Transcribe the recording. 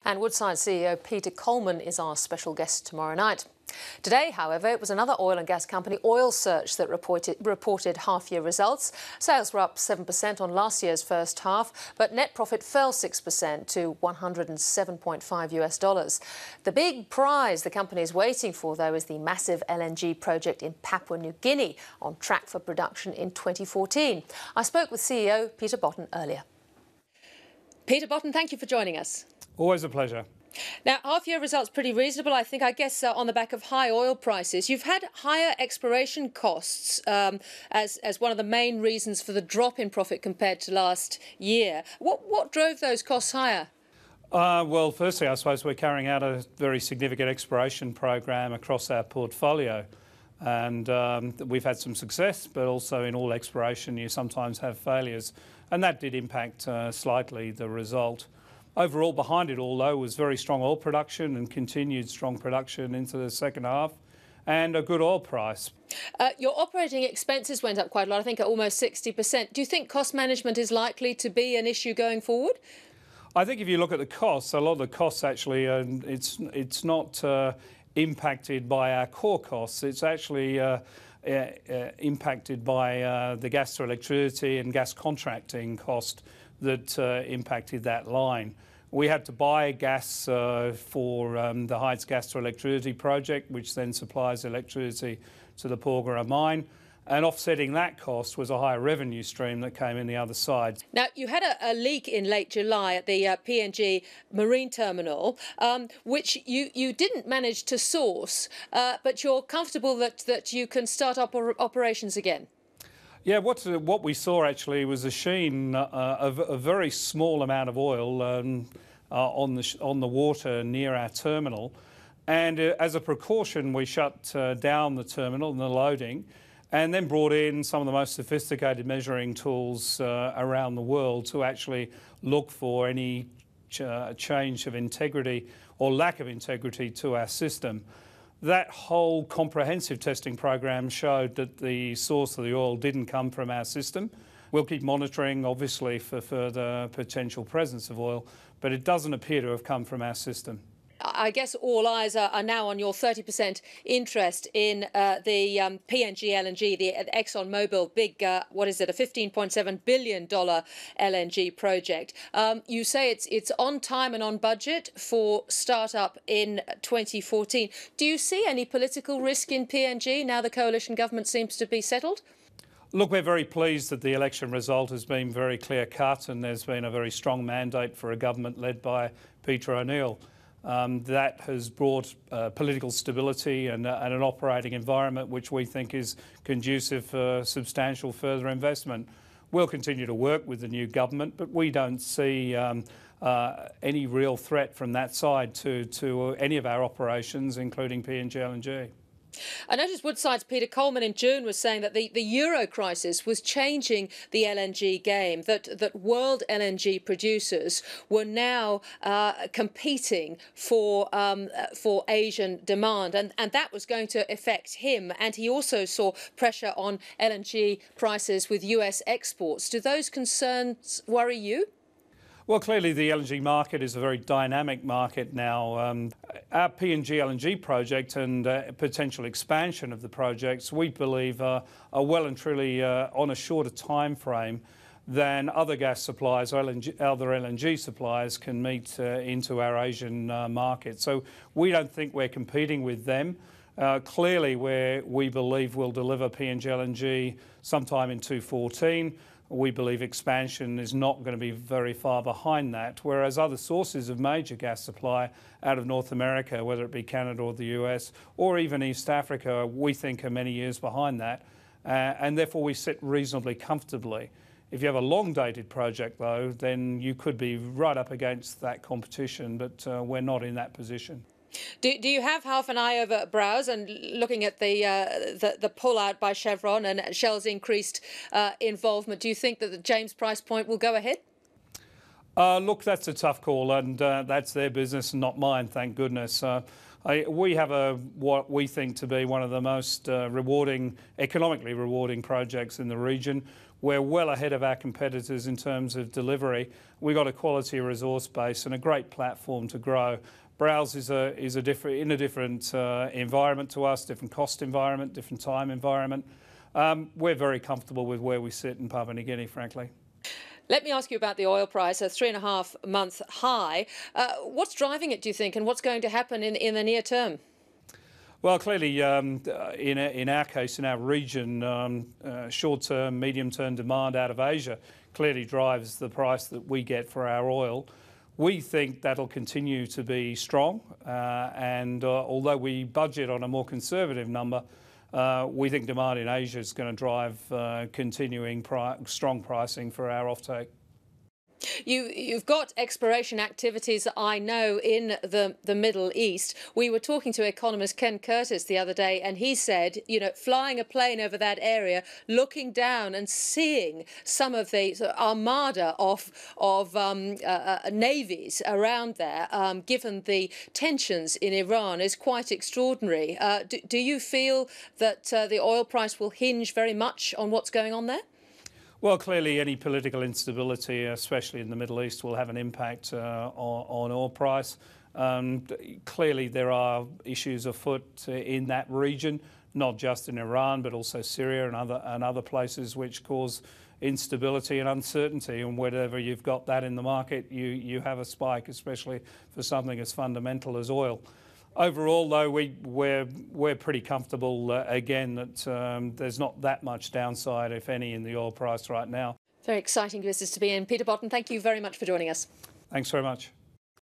And Woodside CEO Peter Coleman is our special guest tomorrow night. Today, however, it was another oil and gas company, Search, that reported half-year results. Sales were up 7% on last year's first half, but net profit fell 6% to $107.5. The big prize the company is waiting for, though, is the massive LNG project in Papua New Guinea, on track for production in 2014. I spoke with CEO Peter Botten earlier. Peter Botten, thank you for joining us. Always a pleasure. Now, half-year results pretty reasonable, I guess, on the back of high oil prices. You've had higher exploration costs as one of the main reasons for the drop in profit compared to last year. What drove those costs higher? Well, firstly, I suppose we're carrying out a very significant exploration program across our portfolio. And we've had some success, but also in all exploration you sometimes have failures. And that did impact slightly the result. Overall, behind it all, though, was very strong oil production and continued strong production into the second half, and a good oil price. Your operating expenses went up quite a lot, I think at almost 60%. Do you think cost management is likely to be an issue going forward? I think if you look at the costs, a lot of the costs actually, it's not impacted by our core costs. It's actually impacted by the gas to electricity and gas contracting cost that impacted that line. We had to buy gas for the Heights gas to electricity project, which then supplies electricity to the Porgera mine. And offsetting that cost was a higher revenue stream that came in the other side. Now, you had a leak in late July at the PNG Marine Terminal, which you didn't manage to source, but you're comfortable that you can start up operations again? Yeah, what we saw actually was a sheen of a very small amount of oil on the water near our terminal, and as a precaution we shut down the terminal and the loading, and then brought in some of the most sophisticated measuring tools around the world to actually look for any change of integrity or lack of integrity to our system. That whole comprehensive testing program showed that the source of the oil didn't come from our system. We'll keep monitoring, obviously, for further potential presence of oil, but it doesn't appear to have come from our system. I guess all eyes are now on your 30% interest in the PNG LNG, the ExxonMobil big, what is it, a $15.7 billion LNG project. You say it's on time and on budget for start-up in 2014. Do you see any political risk in PNG now the coalition government seems to be settled? Look, we're very pleased that the election result has been very clear-cut, and there's been a very strong mandate for a government led by Peter O'Neill. That has brought political stability and an operating environment which we think is conducive for substantial further investment. We'll continue to work with the new government, but we don't see any real threat from that side to any of our operations, including PNG LNG. I noticed Woodside's Peter Coleman in June was saying that the euro crisis was changing the LNG game, that world LNG producers were now competing for Asian demand, and that was going to affect him. And he also saw pressure on LNG prices with US exports. Do those concerns worry you? Well, clearly the LNG market is a very dynamic market now. Our PNG LNG project and potential expansion of the projects, we believe, are well and truly on a shorter time frame than other gas suppliers or other LNG suppliers can meet into our Asian market. So we don't think we're competing with them. Clearly, we believe we'll deliver PNG LNG sometime in 2014. We believe expansion is not going to be very far behind that, whereas other sources of major gas supply out of North America, whether it be Canada or the US or even East Africa, we think are many years behind that, and therefore we sit reasonably comfortably. If you have a long-dated project, though, then you could be right up against that competition, but we're not in that position. Do you have half an eye over Browse and looking at the pull-out by Chevron and Shell's increased involvement? Do you think that the James price point will go ahead? Look, that's a tough call, and that's their business and not mine, thank goodness. We have what we think to be one of the most economically rewarding projects in the region. We're well ahead of our competitors in terms of delivery. We've got a quality resource base and a great platform to grow. Browse is a different environment to us, different cost environment, different time environment. We're very comfortable with where we sit in Papua New Guinea, frankly. Let me ask you about the oil price, a 3.5-month high. What's driving it, do you think, and what's going to happen in the near term? Well, clearly, in our case, in our region, short-term, medium-term demand out of Asia clearly drives the price that we get for our oil. We think that'll continue to be strong, and although we budget on a more conservative number, we think demand in Asia is going to drive continuing strong pricing for our offtake. You've got exploration activities, I know, in the Middle East. We were talking to economist Ken Curtis the other day, and he said, you know, flying a plane over that area, looking down and seeing some of the armada of navies around there, given the tensions in Iran, is quite extraordinary. Do you feel that the oil price will hinge very much on what's going on there? Well, clearly any political instability, especially in the Middle East, will have an impact on oil price. Clearly there are issues afoot in that region, not just in Iran, but also Syria and other places which cause instability and uncertainty. And whenever you've got that in the market, you have a spike, especially for something as fundamental as oil. Overall, though, we're pretty comfortable, again, that there's not that much downside, if any, in the oil price right now. Very exciting business to be in. Peter Botten, thank you very much for joining us. Thanks very much.